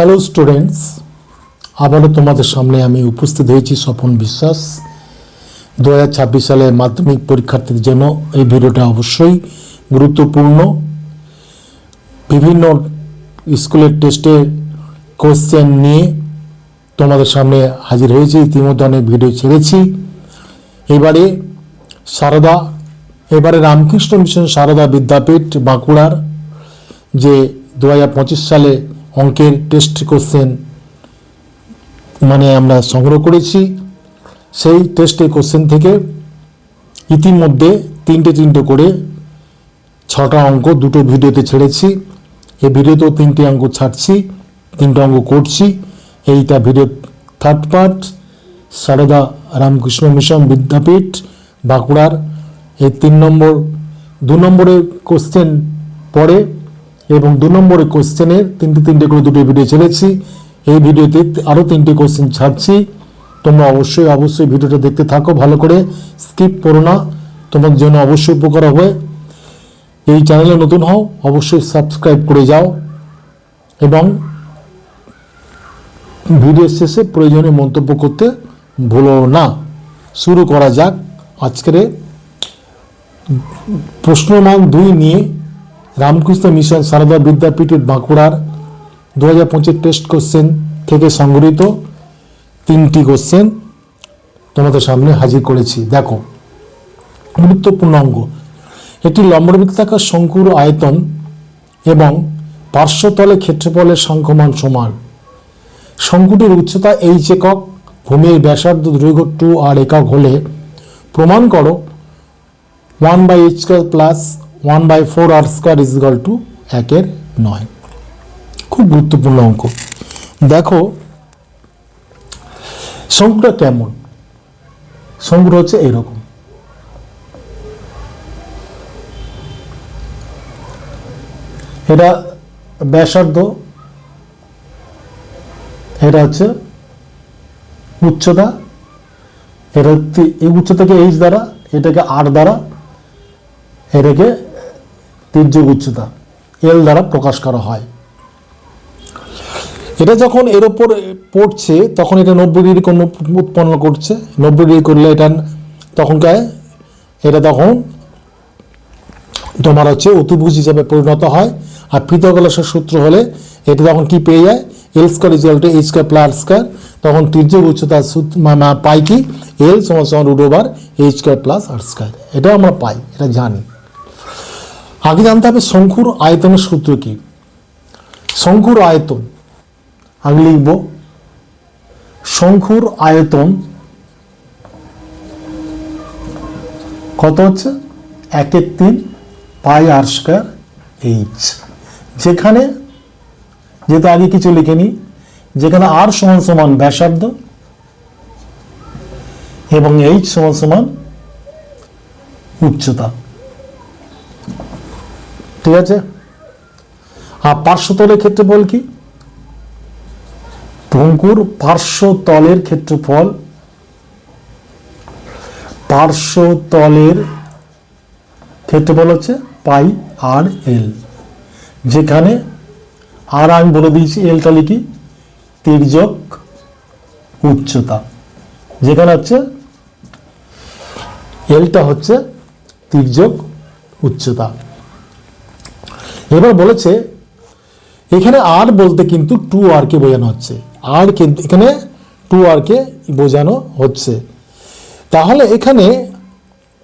Hello students, আবারও তোমাদের সামনে আমি উপস্থিত হয়েছি স্বপন বিশ্বাস। 2026 সালে মাধ্যমিক পরীক্ষার্থীদের জন্য এই ভিডিওটা অবশ্যই গুরুত্বপূর্ণ। বিভিন্ন স্কুলের টেস্টে কোশ্চেন নিয়ে তোমাদের সামনে হাজির হয়েছি। ইতিমধ্যে অনেক ভিডিও ছেড়েছি। এবারে রামকৃষ্ণ মিশন সারদা বিদ্যাপীঠ বাঁকুড়ার যে 2025 সালে অঙ্কের টেস্ট কোশ্চেন আমরা সংগ্রহ করেছি, সেই টেস্টের কোশ্চেন থেকে ইতিমধ্যে তিনটে করে 6টা অঙ্ক দুটো ভিডিওতে ছেড়েছি। এই ভিডিওতেও 3টে অঙ্ক ছাড়ছি, 3টে অঙ্ক করছি। এইটা video third part, Sarada Ramakrishna Mission Vidyapith বাঁকুড়ার এই 2 নম্বরের কোশ্চেন পড়ে এবং 2 নম্বরের কোশ্চেনের তিনটে করে দুটো ভিডিও ছেড়েছি। এই ভিডিওতে আরও 3টে কোশ্চেন ছাড়ছি। তোমরা অবশ্যই ভিডিওটা দেখতে থাকো, ভালো করে স্কিপ করো না, তোমার জন্য অবশ্যই উপকার হবে। এই চ্যানেলে নতুন হও অবশ্যই সাবস্ক্রাইব করে যাও এবং ভিডিও শেষে প্রয়োজনীয় মন্তব্য করতে ভুলো না। শুরু করা যাক আজকের প্রশ্নমান 2 নিয়ে রামকৃষ্ণ মিশন সারদা বিদ্যাপীঠের বাঁকুড়ার 2025 টেস্ট কোশ্চেন থেকে সংগৃহীত 3টি কোশ্চেন তোমাদের সামনে হাজির করেছি। দেখো, গুরুত্বপূর্ণ অঙ্ক। একটি লম্ববৃত্তাকার শঙ্কুর আয়তন এবং পার্শ্বতলে ক্ষেত্রফলের সংখ্যমান সমান। শঙ্কুটির উচ্চতা h একক, ভূমির ব্যাসার্ধ দৈর্ঘ্য 2r একক হলে প্রমাণ করো 1/h² প্লাস 1/4r² = 1/9। খুব গুরুত্বপূর্ণ অঙ্ক। দেখো শঙ্কুটা কেমন। শঙ্কুটা হচ্ছে এরকম, এটা ব্যাসার্ধ, এটা হচ্ছে উচ্চতা, এটা এই উচ্চতাকে h দ্বারা, এটাকে r দ্বারা, এটাকে তির্যক উচ্চতা l দ্বারা প্রকাশ করা হয়। এটা যখন এর ওপর পড়ছে তখন এটা 90 ডিগ্রি কোণ উৎপন্ন করছে। 90 ডিগ্রি করলে এটা তখন তোমার হচ্ছে অতিভুজ হিসাবে পরিণত হয়। আর পিথাগোরাসের সূত্র হলে এটা তখন কি পেয়ে যায়, l² = h² প্লাস r²। তখন তির্যক উচ্চতার পাই কি, l = √h² প্লাস r²। এটাও আমরা পাই, এটা জানি। আগে জানতে হবে শঙ্কুর আয়তনের সূত্র কি। শঙ্কুর আয়তন আগে লিখব, শঙ্কুর আয়তন কত হচ্ছে 1/3 πr²h। যেখানে যেহেতু আগে কিছু লিখেনি, যেখানে r সমান ব্যাসার্ধ এবং h সমান উচ্চতা, ঠিক আছে। আর পার্শ্বতলের ক্ষেত্রফল কি, শঙ্কুর পার্শ্বতলের ক্ষেত্রফল হচ্ছে πr/l। যেখানে আর আমি বলে দিয়েছি, এলটা লিখি তির্যক উচ্চতা, যেখানে হচ্ছে এলটা হচ্ছে তির্যক উচ্চতা। এবার বলেছে এখানে আর বলতে কিন্তু 2r কে বোঝানো হচ্ছে, আর কিন্তু এখানে 2r কে বোঝানো হচ্ছে। তাহলে এখানে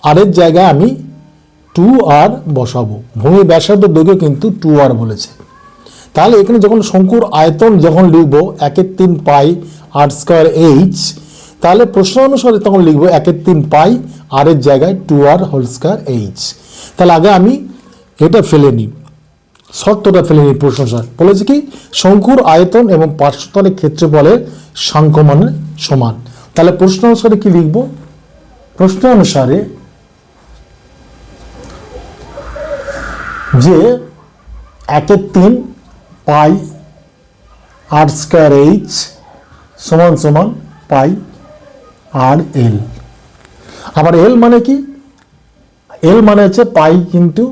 আর এর জায়গায় আমি 2r বসাবো। ভূমির ব্যাসার্ধ দৈর্ঘ্য কিন্তু 2r বলেছে। তাহলে এখানে যখন শঙ্কুর আয়তন যখন লিখবো 1/3 πr²h, তাহলে প্রশ্ন অনুসারে তখন লিখবো 1/3 π, আর এর জায়গায় 2r²h। তাহলে আগে আমি এটা ফেলে নিই, শর্তটা ফেলে নিই। প্রশ্ন বলেছে কি, শঙ্কুর আয়তন এবং পার্শ্বতলের ক্ষেত্রফলের সংখ্যমানের সমান। তাহলে প্রশ্ন অনুসারে কি লিখব, প্রশ্ন অনুসারে যে 1/3 πr²h সমান πr/l। আবার l মানে কি, l মানে হচ্ছে পাই কিন্তু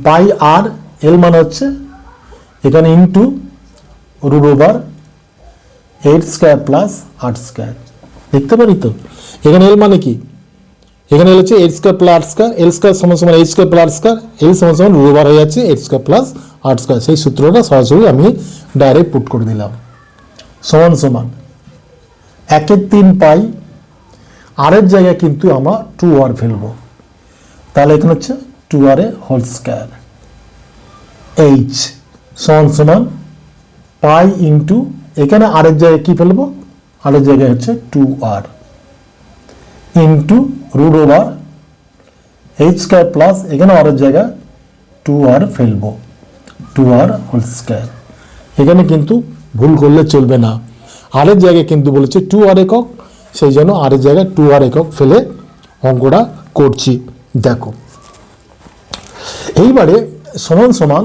পাই আর, এল মানে হচ্ছে এখানে into root over 8 square plus 8 square. দেখতে পারি তো এখানে এল মানে কি, এখানে এল হচ্ছে 8 স্কোয়ার প্লাস 8 স্কোয়ার, এল স্কোয়ার সমান সমান 8 স্কোয়ার প্লাস স্কোয়ার, এল সমান সমান রুট ওভার হয়ে যাচ্ছে 8 স্কোয়ার প্লাস 8 স্কোয়ার। সেই সূত্রটা সরাসরি আমি ডাইরেক্ট পুট করে দিলাম। সমান সমান 1/3 পাই, আরের জায়গায় কিন্তু আমরা 2r ফেলবো, তাহলে এখানে হচ্ছে 2r হোল স্কোয়ার এইচ সমান সমান পাই ইন্টু, এখানে আরের জায়গায় কি ফেলবো, আরের জায়গায় হচ্ছে 2r into root over H square plus, এখানে আরের জায়গায় 2r ফেলবো, 2r হোল স্কোয়ার। এখানে কিন্তু ভুল করলে চলবে না, আরের জায়গায় কিন্তু বলেছে 2r একক, সেই জন্য আরের জায়গায় 2r একক ফেলে অঙ্কটা করছি। দেখো এইবারে সমান সমান,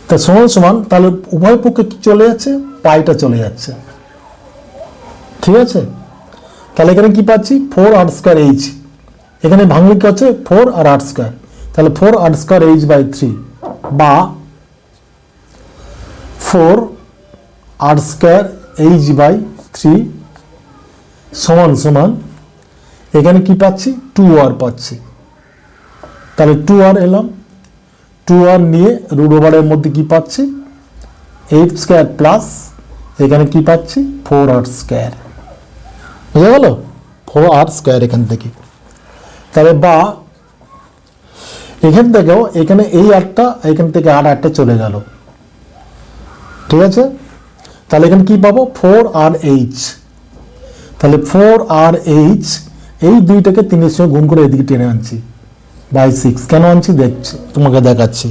তা সমান সমান তাহলে উভয় পক্ষে কি চলে যাচ্ছে, পাইটা চলে যাচ্ছে, ঠিক আছে। তাহলে এখানে কি পাচ্ছি 4r স্কোয়ার এইচ, এখানে ভাঙলে কি হচ্ছে 4 আর 8 স্কোয়ার, তাহলে 4r স্কোয়ার এইচ বাই 3 বা 4r স্কোয়ার এইচ বাই 3 সমান সমান, এখানে কি পাচ্ছি 2r পাচ্ছি, তাহলে 2r এলাম, 2r নিয়ে রুট ওভারের মধ্যে কি পাচ্ছি 8 স্কোয়ার প্লাস, এখানে কি পাচ্ছি 4r স্কোয়ার, বুঝা গেল 4r স্কোয়ার এখান থেকে। তাহলে বা এখান থেকেও এখানে এই আটটা, এখান থেকে আর আটটা চলে গেল, ঠিক আছে। তাহলে এখানে কি পাবো 4rh, তাহলে 4rh এই দুইটাকে 3 এর সঙ্গে গুণ করে এদিকে টেনে আনছি বাই 6, কেন আনছি দেখছি, তোমাকে দেখাচ্ছি।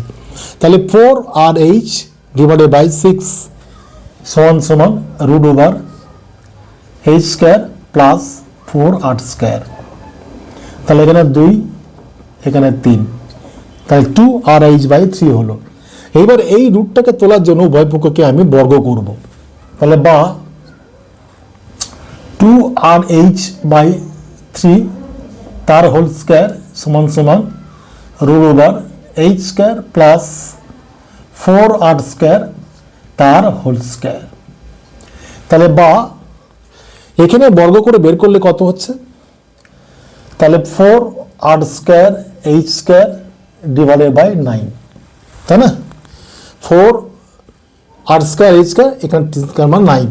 তাহলে 4rh ডিভাইডেড বাই 6 সমান সমান root over h square plus 4r square, তাহলে এখানে 2 এখানে 3, তাহলে 2rh বাই 3 হলো। এইবার এই রুটটাকে তোলার জন্য উভয় পক্ষকে আমি বর্গ করব, তাহলে বা 2rh বাই 3 তার হোল স্কোয়ার সমান সমান root over h square plus 4r square তার হোল স্কোয়ার। তাহলে বা এখানে বর্গ করে বের করলে কত হচ্ছে, তাহলে 4r square h square divided by 9, তাই না, 4r স্কোয়ার h স্কোয়ার এখানে 9,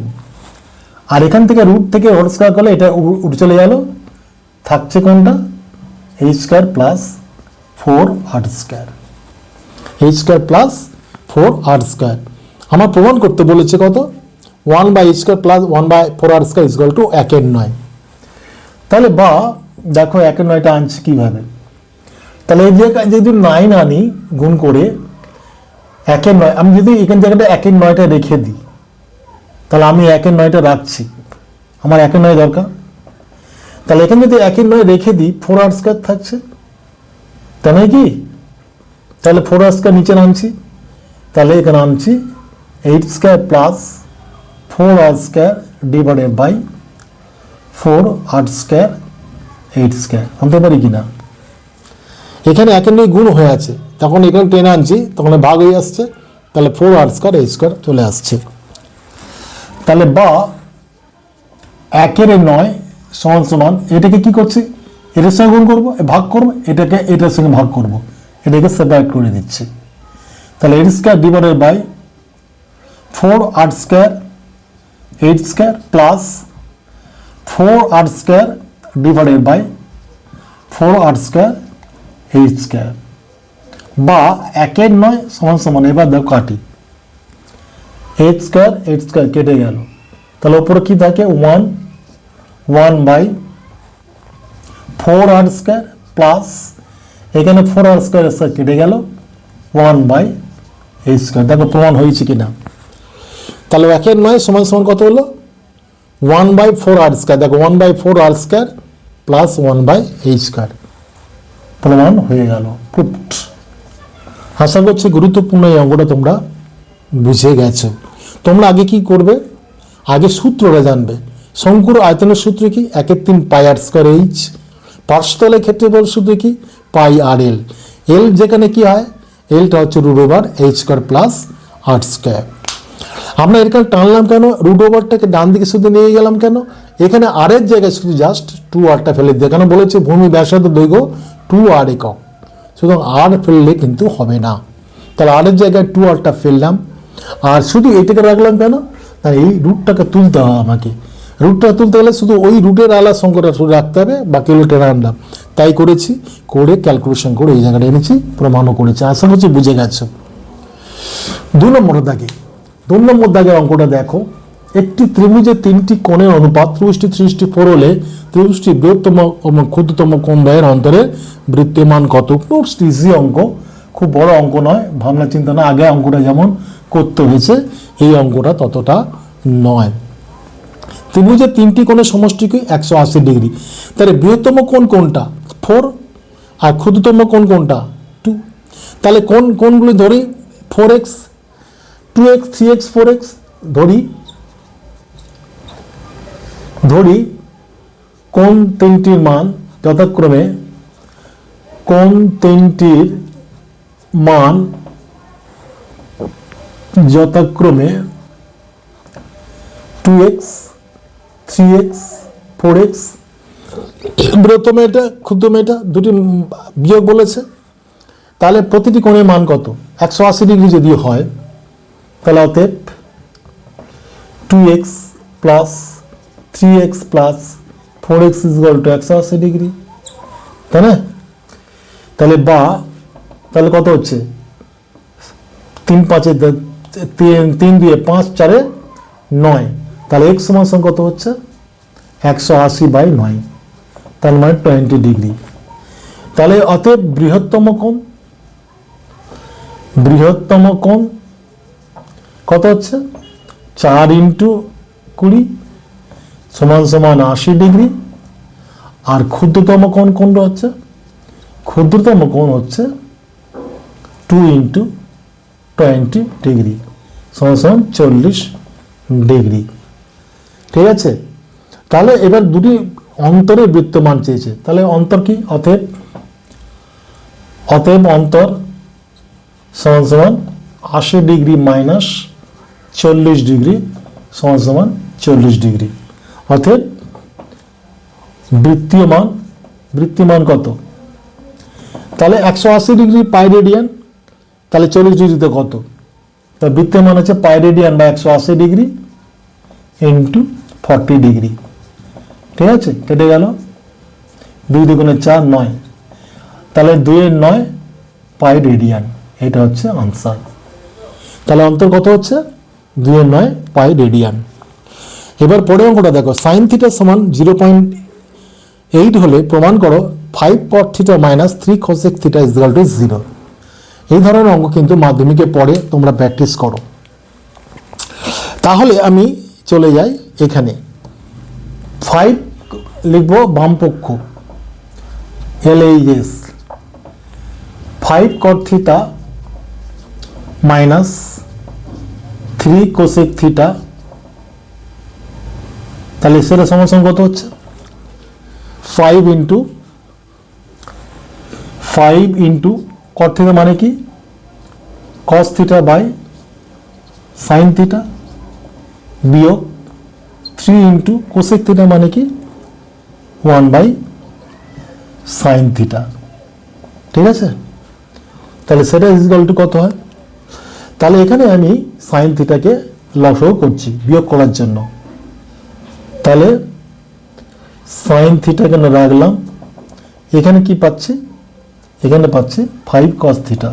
আর এখান থেকে রুট থেকে হোল স্কোয়ার করলে এটা উঠে চলে গেল, থাকছে কোনটা h square plus 4r square, h square plus 4r square. আমার প্রমাণ করতে বলেছে কত 1 by h square plus 1 by 4r square is equal to 1/9। তাহলে বা দেখো 1/9টা আনছি কিভাবে, তাহলে এই জায়গায় যদি 9 আনি গুণ করে 1/9, আমি যদি এখান জায়গাটা 1/9টা রেখে দিই, তাহলে আমি 1/9টা রাখছি, আমার 1/9 দরকার, তাহলে এখানে যদি 1/9 রেখে দিই 4r স্কোয়ার থাকছে, তাই নয় কি, তাহলে 4r স্কোয়ার নিচে আনছি, তাহলে এখানে আনছি 8 square plus 4r square divided by 4r square 8 square, আনতে পারি কিনা, এখানে 1/9 গুণ হয়ে আছে, তখন এখানে টেনে আনছি, তখন ভাগ হয়ে আসছে, তাহলে 4r স্কোয়ার h স্কোয়ার চলে আসছে। তাহলে বা 1/9 সমান সমান, এটাকে কি করছি এটার সঙ্গে গুণ করবো, ভাগ করবো, এটাকে এটার সঙ্গে ভাগ করবো, এটাকে সেপারেট করে দিচ্ছি, তাহলে 8 square divided by 4r square 8 square plus 4r square divided by 4r square 8 square, বা 1/9 সমান সমান, এবার দেখো কাটি 8 স্কোয়ার কেটে গেল, তাহলে উপরে কি থাকে 1 বাই 4r স্কোয়ার প্লাস এখানে 4r স্কোয়ার কেটে গেল 1 বাই h স্কোয়ার। দেখো প্রমাণ হয়েছে কিনা, তাহলে 1/9 সমান সমান কত হলো 1 বাই 4r স্কোয়ার, দেখো 1 by 4r square plus 1 by h square, প্রমাণ হয়ে গেল, প্রুফড। আশা করছি গুরুত্বপূর্ণ এই অঙ্কটা তোমরা বুঝে গেছো। তোমরা আগে কি করবে, আগে সূত্রটা জানবে, শঙ্কুর আয়তনের সূত্র কি 1/3 পাই r স্কোয়ার h, পার্শ্বতলের ক্ষেত্রফল সূত্র কি পাই r l, এল যেখানে কি হয় এলটা হচ্ছে root over h square plus r square. আমরা এখানে টানলাম কেন, রুট ওভারটাকে ডান দিকে শুধু নিয়ে গেলাম কেন, এখানে আর এর জায়গায় শুধু জাস্ট 2r ফেলে দিয়ে, কেন বলেছে ভূমি ব্যাসার্ধ দৈর্ঘ্য 2r একক, সুতরাং আর ফেললে কিন্তু হবে না। তাহলে আর এর জায়গায় 2r ফেললাম, আর শুধু এইটাকে রাখলাম কেন, তাই এই রুটটাকে তুলতে হবে আমাকে। রুটটা তুলতে গেলে শুধু ওই রুটের আলা সংখ্যাটা শুধু রাখতে হবে, বাকি রুটের আনলাম, তাই করেছি, করে ক্যালকুলেশন করে এই জায়গাটা এনেছি, প্রমাণও করেছি। আশা করছি বুঝে গেছো। 2 নম্বর দাগের অঙ্কটা দেখো, একটি ত্রিভুজের 3টি কোণের অনুপাত 3:3:4 হলে ত্রিভুজটি বৃহত্তম এবং ক্ষুদ্রতম কোণ দ্বয়ের অন্তরে বৃত্তমান কত? খুব ইজি অঙ্ক, খুব বড় অঙ্ক নয়, ভাবনা চিন্তা না, আগে অঙ্কটা যেমন করতে হয়েছে এই অঙ্কটা ততটা নয়। ত্রিভুজের 3টি কোণের সমষ্টি কি? 180 ডিগ্রি। তাহলে বৃহত্তম কোণ কোনটা? 4, আর ক্ষুদ্রতম কোণ কোনটা? 2। তাহলে কোণগুলি ধরি 4x, 2x, 3x, 4x ধরি কোণ তিনটির মান যথাক্রমে, কোণ তিনটির মান যথাক্রমে 2x, 3x, 4x, বৃহত্তম এটা ক্ষুদ্রতম এটা, দুটি বিয়োগ বলেছে। তাহলে প্রতিটি কোণের মান কত? 180 ডিগ্রি যদি হয়, তাহলে অতএব 2x plus 3x plus 4x equal to 180 degree, তাই না? তাহলে কত হচ্ছে? 3 5 3 2 5 4 9, তাহলে x সমান কত হচ্ছে? 180/9, তার মানে 20 ডিগ্রি। তাহলে অতএব বৃহত্তম কোণ কত হচ্ছে? 4 × 20 সমান 80 ডিগ্রি। আর ক্ষুদ্রতম কোণ কোনটা হচ্ছে? ক্ষুদ্রতম কোণ হচ্ছে 2 × 20 ডিগ্রি সমান 40 ডিগ্রি। ঠিক আছে? তাহলে এবার দুটি অন্তরে বৃত্তমান চেয়েছে, তাহলে অন্তর কি? অতএব অন্তর সমান 80 ডিগ্রি মাইনাস 40 ডিগ্রি সমান 40 ডিগ্রি। অতএব বৃত্তিমান কত? তাহলে 180 ডিগ্রি পাই রেডিয়ান, তাহলে 40 ডিগ্রিতে কত? তা বৃত্তিমান হচ্ছে পাই রেডিয়ান বা 180 ডিগ্রি ইন্টু 40 ডিগ্রি। ঠিক আছে, কেটে গেল, 2 × 4 9, তাহলে 2 × 9 পাই রেডিয়ান, এটা হচ্ছে আনসার। তাহলে অন্তর কত হচ্ছে? 2 × 9 পাই রেডিয়ান। এবার পরের অঙ্কটা দেখো, সাইন থিটা সমান 0.8 হলে প্রমাণ করো 5 cot theta minus 3 cosec theta equal to 0। এই ধরনের অঙ্ক কিন্তু মাধ্যমিকে পড়ে, তোমরা প্র্যাকটিস করো। তাহলে আমি চলে যাই এখানে, 5 লিখব বাম পক্ষ, LHS 5 cot theta minus 3 cosec theta, তাহলে সেটা সমান কত হচ্ছে? 5 × cot থিটা মানে কি? cos theta by sin theta বিয়োগ 3 × cosec থিটা মানে কি? 1/sin theta. ঠিক আছে, তাহলে সেটা ইকুয়াল টু কত হয়? তাহলে এখানে আমি sin থিটাকে লসাগু করছি বিয়োগ করার জন্য, তাহলে sin থিটা কেন রাখলাম, এখানে কি পাচ্ছি? এখানে পাচ্ছি 5 cos থিটা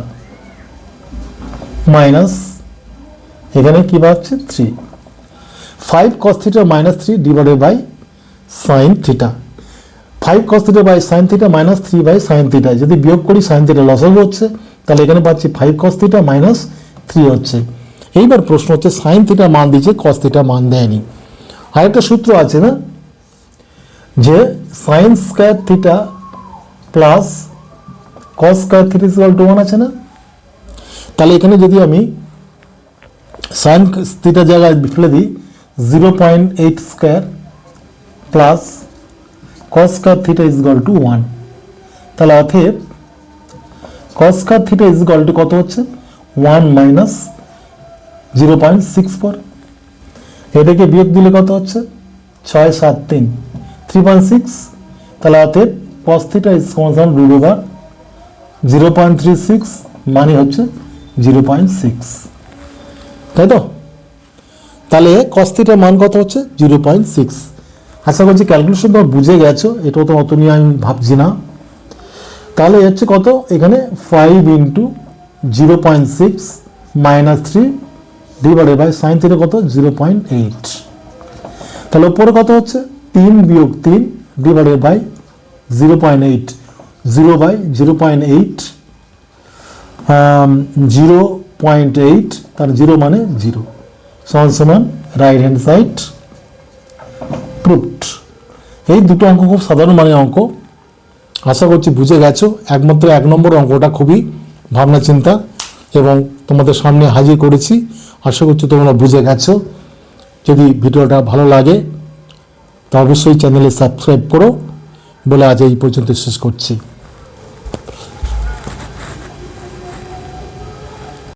মাইনাস, এখানে কি পাচ্ছি? 3, 5 cos theta minus 3 divided by sin theta, 5 cos theta by sin theta minus 3/sin theta, যদি বিয়োগ করি sin থিটা লসাগু হচ্ছে, তাহলে এখানে পাচ্ছি 5 cos থিটা মাইনাস 3 হচ্ছে। এইবার প্রশ্ন হচ্ছে sin থিটা মান দিয়েছে, cos থিটা মান দেয়নি। আরেকটা সূত্র আছে না, যে sin square theta plus cos square theta equal to 1 আছে না? তাহলে এখানে যদি আমি sin থিটা জায়গায় ফেলে দিই 0.8 square plus cos square theta equal to 1, তাহলে অতএব cos square theta equal to কত হচ্ছে? 1 - 0.64, এটাকে বিয়োগ দিলে কত হচ্ছে 6 7 3 3.6, তাহলে অতএব cos থিটা ইজ সমান রুট ওভার 0.36 মানে হচ্ছে 0.6, তাই তো? তাহলে cos থিটার মান কত হচ্ছে 0.6। আশা করছি ক্যালকুলেশন তোমরা বুঝে গেছো, এটাও তো অত নিয়ে আমি ভাবছি না। তাহলে হচ্ছে কত এখানে 5 into 0.6 minus 3 divided by sine theta কত 0.8, তাহলে উপরে কত হচ্ছে 3 বিয়োগ 3 ডিভাইডেড বাই 0.8, 0 বাই 0.8, 0.8, তার 0 মানে 0 সমান সমান রাইট হ্যান্ড সাইড প্রুভড। এই দুটো অঙ্ক খুব সাধারণ মানের অঙ্ক, আশা করছি বুঝে গেছো। একমাত্র 1 নম্বর অঙ্কটা খুবই ভাবনা চিন্তা এবং তোমাদের সামনে হাজির করেছি, আশা করছি তোমরা বুঝে গেছো। যদি ভিডিওটা ভালো লাগে তো অবশ্যই চ্যানেলে সাবস্ক্রাইব করো বলে আজ এই পর্যন্ত শেষ করছি।